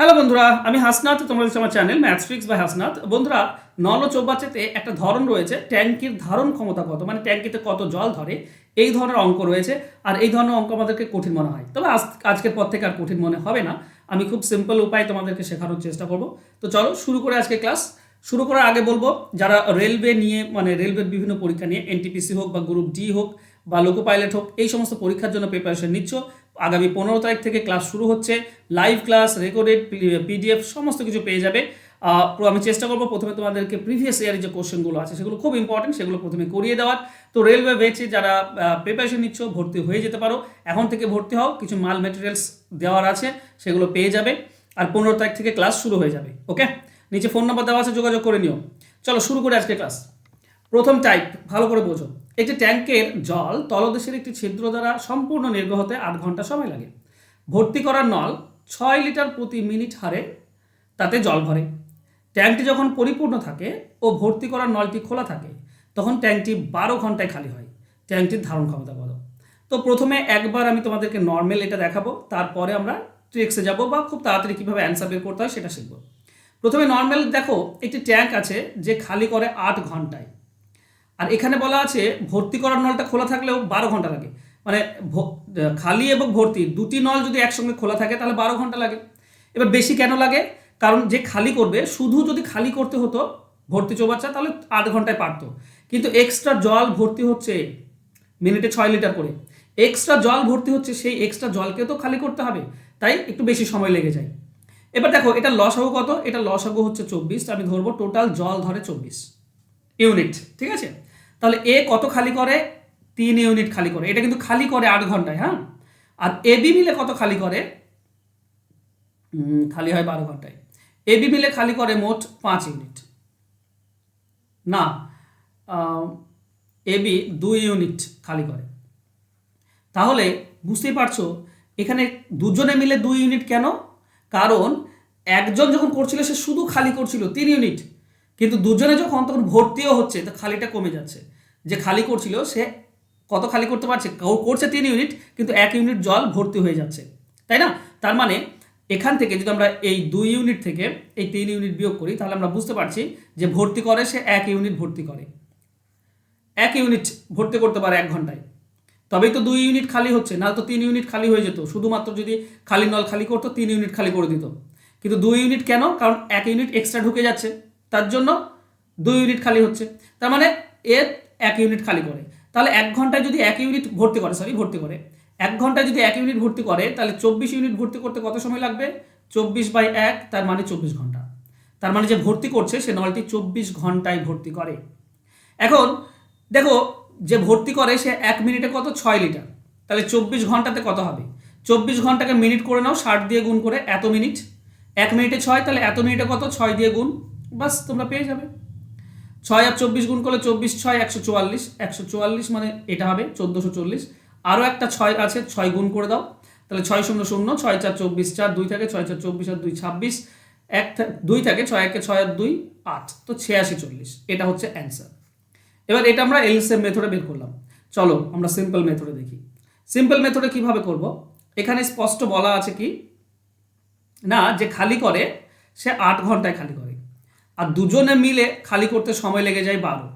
Hello বন্ধুরা, আমি হাসনাত। তোমরা হচ্ছে আমার channel maths tricks by Hasnat. বন্ধুরা, নল ও চৌবাচ্চাতে একটা ধরন রয়েছে, ট্যাঙ্কির ধারণ ক্ষমতা কত, মানে ট্যাঙ্কিতে কত জল ধরে, এই ধরনের অঙ্ক রয়েছে। আর এই ধরনের অঙ্ক আমাদেরকে কঠিন মনে হয়, তবে আজকের পর থেকে আর কঠিন মনে হবে না। আমি খুব সিম্পল উপায় তোমাদেরকে শেখানোর চেষ্টা করব। তো চলো শুরু করে আজকে ক্লাস। শুরু করার আগে বলবো, যারা রেলওয়ে নিয়ে, মানে রেলওয়ের বিভিন্ন পরীক্ষা নিয়ে, এনটিপিসি হোক বা গ্রুপ ডি হোক বা লোকো পাইলট হোক, এই সমস্ত পরীক্ষার জন্য প্রিপারেশন নিচ্ছ, আগামী 15 তারিখ থেকে ক্লাস শুরু হচ্ছে। লাইভ ক্লাস, রেকর্ডেড পিডিএফ সমস্ত কিছু পেয়ে যাবে। আমি চেষ্টা করবো প্রথমে তোমাদেরকে প্রিভিয়াস ইয়ারের যে কোশ্চেনগুলো আছে সেগুলো খুব ইম্পর্টেন্ট, সেগুলো প্রথমে করিয়ে দেওয়ার। তো রেলওয়ে বেচে যারা প্রিপারেশন নিচ্ছ, ভর্তি হয়ে যেতে পারো। এখন থেকে ভর্তি হও, কিছু মাল মেটেরিয়ালস দেওয়ার আছে, সেগুলো পেয়ে যাবে। আর 15 তারিখ থেকে ক্লাস শুরু হয়ে যাবে। ওকে, নিচে ফোন নাম্বার দেওয়া আছে, যোগাযোগ করে নিও। চলো শুরু করে আজকে ক্লাস। প্রথম টাইপ ভালো করে বোঝো। একটি ট্যাঙ্কের জল তলদেশের একটি ছিদ্র দ্বারা সম্পূর্ণ নির্গত হতে 8 ঘন্টা সময় লাগে। ভর্তি করার নল 6 লিটার প্রতি মিনিট হারে তাতে জল ভরে। ট্যাঙ্কটি যখন পরিপূর্ণ থাকে ও ভর্তি করার নলটি খোলা থাকে, তখন ট্যাঙ্কটি 12 ঘন্টায় খালি হয়। ট্যাঙ্কটির ধারণ ক্ষমতা কত? তো প্রথমে একবার আমি তোমাদেরকে নর্মাল এটা দেখাবো, তারপরে আমরা ট্রিক্সে যাব বা খুব তাড়াতাড়ি কীভাবে অ্যান্সার বের করতে হয় সেটা শিখবো। প্রথমে নর্মাল দেখো, একটি ট্যাঙ্ক আছে যে খালি করে 8 ঘন্টায়। আর এখানে বলা আছে ভর্তি করার নলটা খোলা থাকলেও 12 ঘন্টা লাগে। মানে খালি এবং ভর্তি দুটি নল যদি একসঙ্গে খোলা থাকে তাহলে 12 ঘন্টা লাগে। এবার বেশি কেন লাগে? কারণ যে খালি করবে, শুধু যদি খালি করতে হতো ভর্তি চৌবাচ্চা, তাহলে 8 ঘন্টায় পারতো। কিন্তু এক্সট্রা জল ভর্তি হচ্ছে মিনিটে 6 লিটার করে, এক্সট্রা জল ভর্তি হচ্ছে, সেই এক্সট্রা জলকে তো খালি করতে হবে, তাই একটু বেশি সময় লেগে যায়। এবার দেখো, এটা লসাগু কত? এটা লসাগু হচ্ছে 24। আমি ধরবো টোটাল জল ধরে 24 ইউনিট, ঠিক আছে? তাহলে এ কত খালি করে? 3 ইউনিট খালি করে। এটা কিন্তু খালি করে 8 ঘন্টায়, হ্যাঁ। আর এবি মিলে কত খালি করে? খালি হয় 12 ঘন্টায়। এবি মিলে খালি করে মোট 5 ইউনিট। না, এবি 2 ইউনিট খালি করে। তাহলে বুঝতেই পারছো এখানে দুজনে মিলে 2 ইউনিট কেন? কারণ একজন যখন করছিল সে শুধু খালি করছিল 3 ইউনিট, কিন্তু দুজনে যখন তখন ভর্তিও হচ্ছে, তো খালিটা কমে যাচ্ছে। যে খালি করছিল সে কত খালি করতে পারছে? করছে 3 ইউনিট, কিন্তু 1 ইউনিট জল ভর্তি হয়ে যাচ্ছে, তাই না? তার মানে এখান থেকে যদি আমরা এই 2 ইউনিট থেকে এই 3 ইউনিট বিয়োগ করি, তাহলে আমরা বুঝতে পারছি যে ভর্তি করে সে 1 ইউনিট ভর্তি করে, 1 ইউনিট ভর্তি করতে পারে 1 ঘন্টায়। তবেই তো 2 ইউনিট খালি হচ্ছে, না তো 3 ইউনিট খালি হয়ে যেত। শুধুমাত্র যদি খালি নল খালি করতো 3 ইউনিট খালি করে দিত। কিন্তু 2 ইউনিট কেন? কারণ 1 ইউনিট এক্সট্রা ঢুকে যাচ্ছে, তার জন্য 2 ইউনিট খালি হচ্ছে। তার মানে এ 1 ইউনিট খালি করে। তাহলে 1 ঘন্টায় যদি 1 ইউনিট ভর্তি করে, 1 ঘন্টায় যদি 1 ইউনিট ভর্তি করে, তাহলে 24 ইউনিট ভর্তি করতে কত সময় লাগবে? 24/1, তার মানে 24 ঘন্টা। তার মানে যে ভর্তি করছে সে নলটি 24 ঘন্টায় ভর্তি করে। এখন দেখো, যে ভর্তি করে সে 1 মিনিটে কত? 6 লিটার। তাহলে 24 ঘন্টাতে কত হবে? 24 ঘন্টাকে মিনিট করে নাও, 60 দিয়ে গুণ করে, এত মিনিট। 1 মিনিটে 6, তাহলে এত মিনিটে কত? 6 দিয়ে গুণ, বাস তোমরা পেয়ে যাবে। 6 আর 24 গুণ করলে 24 6 144, 144 মানে এটা হবে 1440। আরও একটা 6 আছে, 6 গুণ করে দাও, তাহলে 6 0 0, 6 4 24, 4 2 থাকে, 6 4 24 আর 2 26, 1 2 থাকে, 6 1 6 আর 2 8, তো 86 40। এটা হচ্ছে অ্যান্সার। এবার এটা আমরা এলসিএম মেথডে বের করলাম। চলো আমরা সিম্পল মেথডে দেখি। সিম্পল মেথডে কিভাবে করব? এখানে স্পষ্ট বলা আছে কি না, যে খালি করে সে 8 ঘন্টায় খালি করে, আর দুজনে মিলে খালি করতে সময় লেগে যায় 12।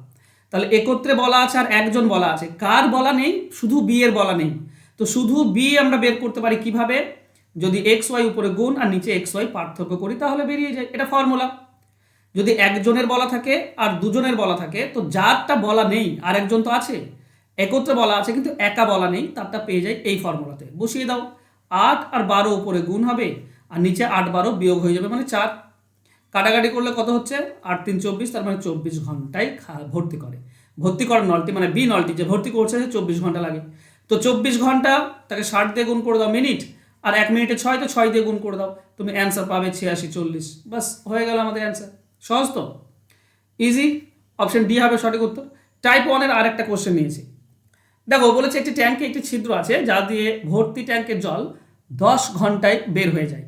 তাহলে একত্রে বলা আছে আর একজন বলা আছে, কার বলা নেই? শুধু বি এর বলা নেই। তো শুধু বি আমরা বের করতে পারি কিভাবে? যদি এক্স ওয়াই উপরে গুণ আর নিচে এক্স ওয়াই পার্থক্য করি, তাহলে বেরিয়ে যায়। এটা ফর্মুলা। যদি একজনের বলা থাকে আর দুজনের বলা থাকে, তো যারটা বলা নেই আর একজন তো আছে, একত্রে বলা আছে কিন্তু একা বলা নেই, তারটা পেয়ে যায় এই ফর্মুলাতে। বসিয়ে দাও, 8 আর 12 উপরে গুণ হবে, আর নিচে 8 12 বিয়োগ হয়ে যাবে, মানে 4। কাটাকাটি করলে কত হচ্ছে? 8 3 24, তার মানে 24 ঘন্টায় ভর্তি করে। ভর্তি করার নলটি মানে বি নলটি যে ভর্তি করছে সে 24 ঘন্টা লাগে। তো 24 ঘন্টা তাকে 60 দিয়ে গুণ করে দাও মিনিট, আর 1 মিনিটে 6, তো 6 দিয়ে গুণ করে দাও, তুমি অ্যান্সার পাবে 86 40। বাস হয়ে গেল আমাদের অ্যান্সার। সহজ তো, ইজি। অপশন ডি হবে সঠিক উত্তর। টাইপ 1-এর আর একটা কোশ্চেন নিয়েছি। দেখো বলেছে একটি ট্যাঙ্কে একটি ছিদ্র আছে যা দিয়ে ভর্তি ট্যাঙ্কের জল 10 ঘন্টায় বের হয়ে যায়।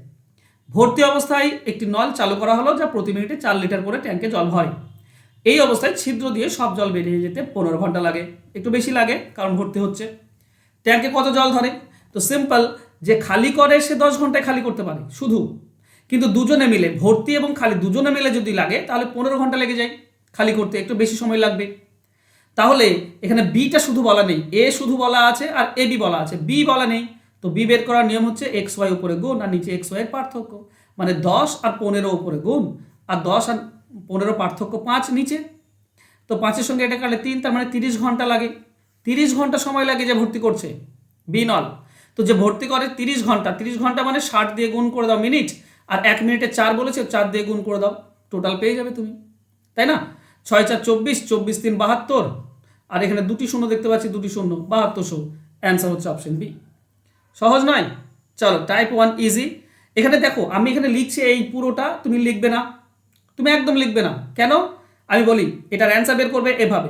ভর্তি অবস্থায় একটি নল চালু করা হলো যা প্রতি মিনিটে 4 লিটার করে ট্যাঙ্কে জল ভরে। এই অবস্থায় ছিদ্র দিয়ে সব জল বেরিয়ে যেতে 15 ঘন্টা লাগে। একটু বেশি লাগে কারণ ভর্তি হচ্ছে। ট্যাঙ্কে কত জল ধরে? তো সিম্পল, যে খালি করে সে 10 ঘন্টায় খালি করতে পারে শুধু, কিন্তু দুজনে মিলে ভর্তি এবং খালি দুজনে মিলে যদি লাগে তাহলে 15 ঘন্টা লেগে যায় খালি করতে, একটু বেশি সময় লাগবে। তাহলে এখানে বিটা শুধু বলা নেই, এ শুধু বলা আছে আর এ বি বলা আছে, বি বলা নেই। তো বি বের করার নিয়ম হচ্ছে এক্স ওয়াই উপরে গুণ আর নিচে এক্স ওয়াই এর পার্থক্য, মানে 10 আর 15 উপরে গুণ আর 10 আর 15 পার্থক্য 5 নিচে। তো 5-এর সঙ্গে এটা কাটলে 3, তার মানে 30 ঘন্টা লাগে। 30 ঘন্টা সময় লাগে যে ভর্তি করছে বি নল। তো যে ভর্তি করে 30 ঘন্টা, 30 ঘন্টা মানে 60 দিয়ে গুণ করে দাও মিনিট, আর 1 মিনিটে 4 বলেছে, 4 দিয়ে গুণ করে দাও, টোটাল পেয়ে যাবে তুমি, তাই না? 6 4 24, 24 3 72, আর এখানে দুটি শূন্য দেখতে পাচ্ছি, দুটি শূন্য, 7200। অ্যান্সার হচ্ছে অপশন বি। সহজ নয়? চলো টাইপ 1 ইজি। এখানে দেখো আমি এখানে লিখছি, এই পুরোটা তুমি লিখবে না, তুমি একদম লিখবে না। কেন? আমি বলি এটার অ্যান্সার বের করবে এভাবে,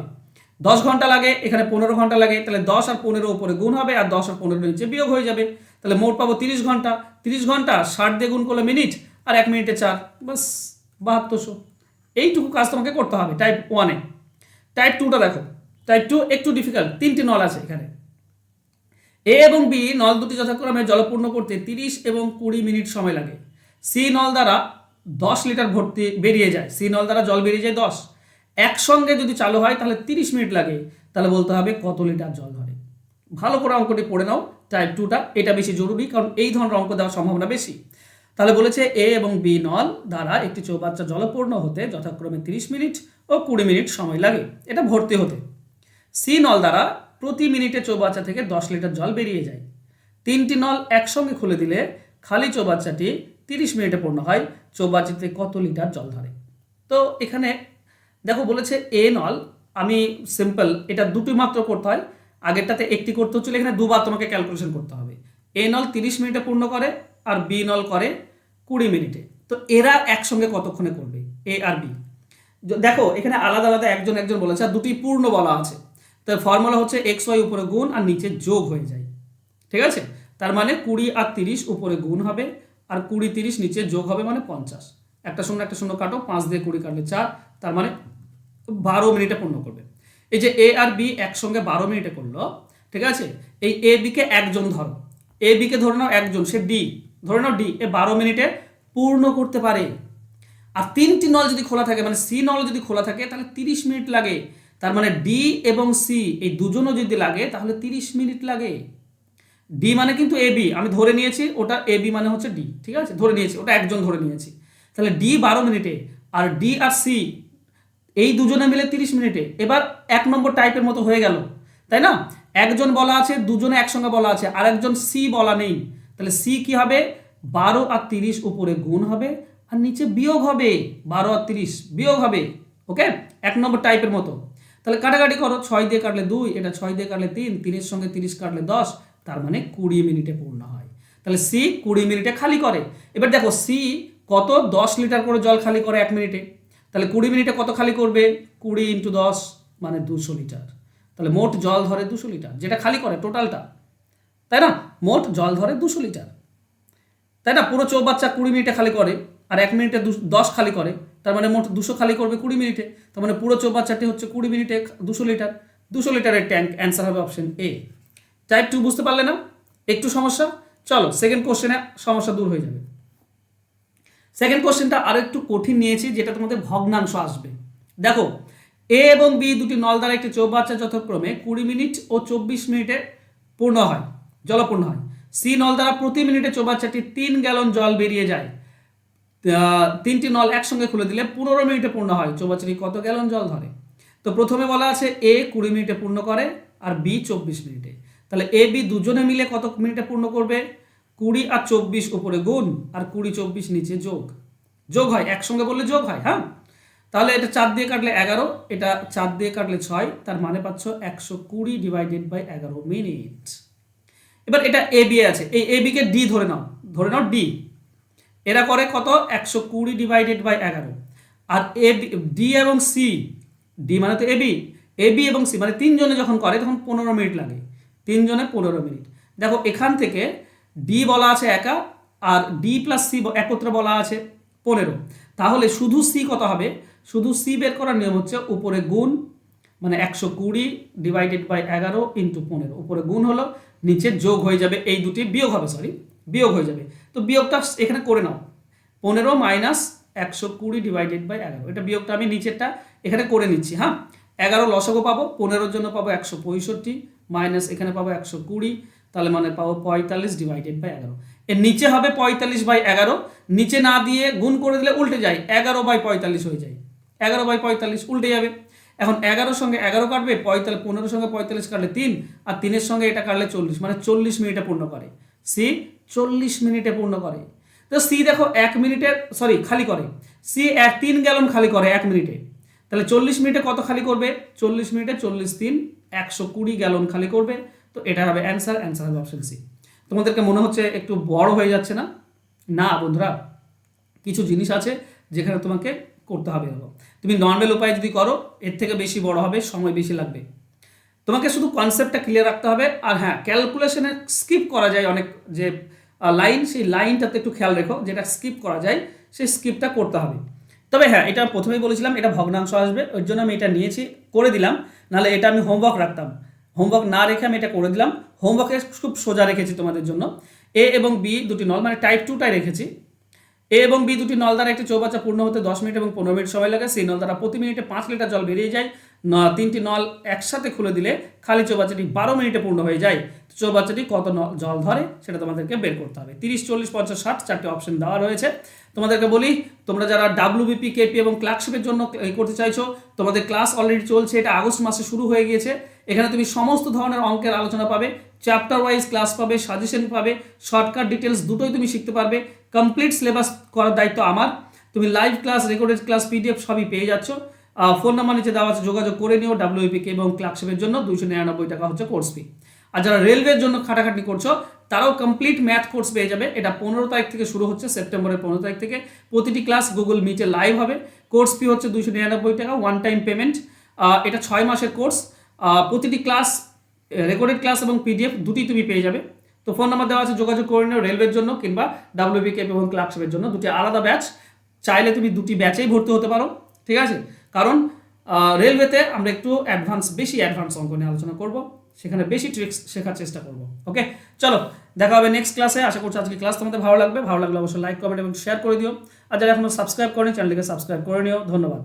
10 ঘন্টা লাগে, এখানে 15 ঘন্টা লাগে, তাহলে 10 আর 15 উপরে গুণ হবে আর 10 আর 15 নিচে বিয়োগ হয়ে যাবে, তাহলে মোট পাবো 30 ঘন্টা। 30 ঘন্টা 60 দিয়ে গুণ করলে মিনিট, আর 1 মিনিটে 4, বাস 7200। এইটুকু কাজ তোমাকে করতে হবে টাইপ 1-এ। টাইপ 2টা দেখো, টাইপ 2 একটু ডিফিকাল্ট, 3টি নল আছে এখানে। এ এবং বি নল দুটি যথাক্রমে জলপূর্ণ করতে 30 এবং 20 মিনিট সময় লাগে। সি নল দ্বারা 10 লিটার ভর্তি বেরিয়ে যায়, সি নল দ্বারা জল বেরিয়ে যায় 10, একসঙ্গে যদি চালু হয় তাহলে 30 মিনিট লাগে, তাহলে বলতে হবে কত লিটার জল ধরে। ভালো করে অঙ্কটি পড়ে নাও টাইপ 2টা, এটা বেশি জরুরি কারণ এই ধরনের অঙ্ক দেওয়ার সম্ভাবনা বেশি। তাহলে বলেছে এ এবং বি নল দ্বারা একটি চৌবাচ্চা জলপূর্ণ হতে যথাক্রমে 30 মিনিট ও 20 মিনিট সময় লাগে, এটা ভর্তি হতে। সি নল দ্বারা প্রতি মিনিটে চৌবাচ্চা থেকে 10 লিটার জল বেরিয়ে যায়। 3টি নল একসঙ্গে খুলে দিলে খালি চৌবাচ্চাটি 30 মিনিটে পূর্ণ হয়, চৌবাচ্চাতে কত লিটার জল ধরে? তো এখানে দেখো বলেছে এ নল, আমি সিম্পল এটা দুটি মাত্র করতে হয়, আগেরটাতে একটি করতে হচ্ছিল, এখানে দুবার তোমাকে ক্যালকুলেশন করতে হবে। এ নল 30 মিনিটে পূর্ণ করে আর বি নল করে 20 মিনিটে। তো এরা একসঙ্গে কতক্ষণে করবে, এ আর বি? দেখো এখানে আলাদা আলাদা একজন একজন বলেছে আর দুটি পূর্ণ বলা আছে, তো ফর্মুলা হচ্ছে এক্স ওয়াই উপরে গুণ আর নিচে যোগ হয়ে যায়, ঠিক আছে? তার মানে 20 আর 30 উপরে গুণ হবে আর 20 30 নিচে যোগ হবে, মানে 50। একটা শূন্য কাটো, 5 দিয়ে 20 কাটলে 4, তার মানে 12 মিনিটে পূর্ণ করবে। এই যে এ আর বি একসঙ্গে 12 মিনিটে করলো, ঠিক আছে? এই এ বিকে একজন ধরো, এ বিকে ধরে নাও একজন, সে ডি, ধরে নাও ডি, এ 12 মিনিটে পূর্ণ করতে পারে। আর 3টি নল যদি খোলা থাকে, মানে সি নল যদি খোলা থাকে তাহলে 30 মিনিট লাগে, তার মানে ডি এবং সি এই দুজনও যদি লাগে তাহলে 30 মিনিট লাগে। ডি মানে কিন্তু এ বি, আমি ধরে নিয়েছি ওটা এ বি মানে হচ্ছে ডি, ঠিক আছে? ধরে নিয়েছি ওটা একজন ধরে নিয়েছি, তাহলে ডি 12 মিনিটে আর ডি আর সি এই দুজনে মিলে 30 মিনিটে। এবার 1 নম্বর টাইপের মতো হয়ে গেল, তাই না? একজন বলা আছে, দুজনে একসঙ্গে বলা আছে, আর একজন সি বলা নেই, তাহলে সি কি হবে? 12 আর 30 উপরে গুণ হবে আর নিচে বিয়োগ হবে, 12 আর 30 বিয়োগ হবে, ওকে? 1 নম্বর টাইপের মতো। তাহলে কাটাকাটি করো, 6 দিয়ে কাটলে 2, এটা 6 দিয়ে কাটলে 3, 3-এর সঙ্গে 30 কাটলে 10, তার মানে 20 মিনিটে পূর্ণ হয়। তাহলে সি 20 মিনিটে খালি করে। এবার দেখো সি কত 10 লিটার করে জল খালি করে 1 মিনিটে, তাহলে 20 মিনিটে কত খালি করবে? 20 × 10 মানে 200 লিটার। তাহলে মোট জল ধরে 200 লিটার, যেটা খালি করে টোটালটা, তাই না? মোট জল ধরে 200 লিটার, তাই না? পুরো চৌবাচ্চা 20 মিনিটে খালি করে আর 1 মিনিটে 10 খালি করে, তার মানে মোট 200 খালি করবে 20 মিনিটে, তার মানে পুরো চৌবাচ্চাটি হচ্ছে 20 মিনিটে 200 লিটার। 200 লিটারের ট্যাঙ্ক, অ্যান্সার হবে অপশন এ। টাইপ 2 বুঝতে পারলে না? একটু সমস্যা। চলো সেকেন্ড কোশ্চেনে সমস্যা দূর হয়ে যাবে। সেকেন্ড কোশ্চেনটা আরো একটু কঠিন নিয়েছি, যেটা তোমাদের ভগ্নাংশ আসবে। দেখো এ এবং বি দুটি নল দ্বারা একটি চৌবাচ্চা যথাক্রমে 20 মিনিট ও 24 মিনিটে পূর্ণ হয়, জলপূর্ণ হয়। সি নল দ্বারা প্রতি মিনিটে চৌবাচ্চাটি 3 গ্যালন জল বেরিয়ে যায়। 3টি নল একসঙ্গে খুলে দিলে 15 মিনিটে পূর্ণ হয়, চৌবাচ্চাটি কত গ্যালন জল ধরে? তো প্রথমে বলা আছে এ 20 মিনিটে পূর্ণ করে আর বি 24 মিনিটে, তাহলে এ বি দুজনে মিলে কত মিনিটে পূর্ণ করবে? 20 আর 24 উপরে গুণ আর 20 24 নিচে যোগ, যোগ হয়, একসঙ্গে বললে যোগ হয়, হ্যাঁ? তাহলে এটা 4 দিয়ে কাটলে 11, এটা 4 দিয়ে কাটলে 6, তার মানে পাচ্ছ 120 ডিভাইডেড বাই 11 মিনিট। এবার এটা এ বি আছে, এই এ বি কে ডি ধরে নাও, ধরে নাও ডি, এরা করে কত? 120 ডিভাইডেড বাই 11, আর এ ডি এবং সি, ডি মানে তো এ বি এবং সি মানে 3 জনে যখন করে তখন 15 মিনিট লাগে, 3 জনে 15 মিনিট। দেখো এখান থেকে ডি বলা আছে একা আর ডি প্লাস সি একত্রে বলা আছে 15, তাহলে শুধু সি কত হবে? শুধু সি বের করার নিয়ম হচ্ছে উপরে গুণ, মানে 120 ডিভাইডেড বাই 11 ইন্টু 15, উপরে গুণ হলো, নিচে যোগ হয়ে যাবে, এই দুটি বিয়োগ হবে, বিয়োগ হয়ে যাবে। তো বিয়োগটা এখানে করে নাও, 15 মাইনাস 120 ডিভাইডেড বাই 11। এটা বিয়োগটা আমি নিচেরটা এখানে করে নিচ্ছি। হ্যাঁ, 11 লসাগু পাবো, 15-র জন্য পাবো 165 মাইনাস এখানে পাবো 120, তাহলে মানে পাবো 45 ডিভাইডেড বাই 11। এর নিচে হবে 45/11, নিচে না দিয়ে গুণ করে দিলে উল্টে যায়, 11/45 হয়ে যায়, 11/45 উল্টে যাবে। এখন 11-র সঙ্গে 11 কাটবে, 15-র সঙ্গে 45 কাটলে 3, আর 3-এর সঙ্গে এটা কাটলে 40, মানে 40 মিনিটে পূর্ণ করে। সি 40 মিনিটে পূর্ণ করে। তো সি দেখো 1 মিনিটে খালি করে, সি 3 গ্যালন খালি করে 1 মিনিটে, তাহলে 40 মিনিটে কত খালি করবে? 40 মিনিটে 40×3 120 গ্যালন খালি করবে। তো এটা হবে অ্যান্সার হবে অপশন সি। তোমাদেরকে মনে হচ্ছে একটু বড় হয়ে যাচ্ছে না? না বন্ধুরা, কিছু জিনিস আছে যেখানে তোমাকে করতে হবে এরকম। তুমি নর্মাল উপায়ে যদি করো এর থেকে বেশি বড় হবে, সময় বেশি লাগবে। তোমাকে শুধু কনসেপ্টটা ক্লিয়ার রাখতে হবে। আর হ্যাঁ, ক্যালকুলেশনে স্কিপ করা যায় অনেক, যে লাইন, সেই লাইনটাতে একটু খেয়াল রেখো, যেটা স্কিপ করা যায় সেই স্কিপটা করতে হবে। তবে হ্যাঁ, এটা প্রথমেই বলেছিলাম এটা ভগ্নাংশ আসবে, ওই জন্য আমি এটা নিয়েছি, করে দিলাম। নাহলে এটা আমি হোমওয়ার্ক রাখতাম, হোমওয়ার্ক না রেখে আমি এটা করে দিলাম। হোমওয়ার্কে খুব সোজা রেখেছি তোমাদের জন্য। এ এবং বি দুটি নল, মানে টাইপ 2টাই রেখেছি। এ এবং বি দুটি নল দ্বারা একটি চৌবাচ্চা পূর্ণ হতে 10 মিনিট এবং 15 মিনিট সময় লাগে। সেই নল দ্বারা প্রতি মিনিটে 5 লিটার জল বেরিয়ে যায়। 3টি নল একসাথে খুলে দিলে খালি চৌবাচ্চাটি 12 মিনিটে পূর্ণ হয়ে যায়। চৌবাচ্চাটি কত জল ধরে সেটা তোমাদেরকে বের করতে হবে। 30, 40, 50, 60 চারটি অপশন দেওয়া রয়েছে। তোমাদেরকে বলি, তোমরা যারা ডাব্লিউবিপি, কেপি এবং ক্লার্কশিপের জন্য করতে চাইছো, তোমাদের ক্লাস অলরেডি চলছে, এটা আগস্ট মাসে শুরু হয়ে গিয়েছে। এখানে তুমি সমস্ত ধরনের অঙ্কের আলোচনা পাবে, চ্যাপ্টার ওয়াইজ ক্লাস পাবে, সাজেশন পাবে, শর্টকাট ডিটেলস দুটোই তুমি শিখতে পারবে। কমপ্লিট সিলেবাস করার দায়িত্ব আমার। তুমি live class, recorded class, PDF সবই পেয়ে যাচ্ছ। ফোন নাম্বার নিচে দেওয়া আছে, যোগাযোগ করে নিও। ডাব্লিউবিপি এবং ক্লার্কশিপের জন্য 299 টাকা হচ্ছে কোর্স ফি। আর যারা রেলওয়ের জন্য খাটাখাটি করছো, তারাও কমপ্লিট ম্যাথ কোর্স পেয়ে যাবে। এটা 15 তারিখ থেকে শুরু হচ্ছে, সেপ্টেম্বরের 15 তারিখ থেকে। প্রতিটি ক্লাস গুগল মিটে লাইভ হবে। কোর্স ফি হচ্ছে 299 টাকা, ওয়ান টাইম পেমেন্ট। এটা 6 মাসের কোর্স। প্রতিটি ক্লাস, রেকর্ডেড ক্লাস এবং পিডিএফ দুটি তুমি পেয়ে যাবে। তো ফোন নাম্বার দেওয়া আছে, যোগাযোগ করে নিও রেলওয়ের জন্য কিংবা ডাব্লিউবিকে এবং ক্লার্কশিপের জন্য। দুটি আলাদা ব্যাচ, চাইলে তুমি দুটি ব্যাচেই ভর্তি হতে পারো, ঠিক আছে? কারণ রেলওয়েতে আমরা একটু বেশি অ্যাডভান্স অঙ্ক নিয়ে আলোচনা করব, সেখানে বেশি ট্রিক্স শেখার চেষ্টা করব। ওকে, চলো দেখা হবে নেক্সট ক্লাসে। আশা করছি আজকে ক্লাস তোমাদের ভালো লাগবে। ভালো লাগলে অবশ্যই লাইক, কমেন্ট এবং শেয়ার করে দিও। আর যারা এখনো সাবস্ক্রাইব করেনি, চ্যানেলটিকে সাবস্ক্রাইব করে নিও। ধন্যবাদ।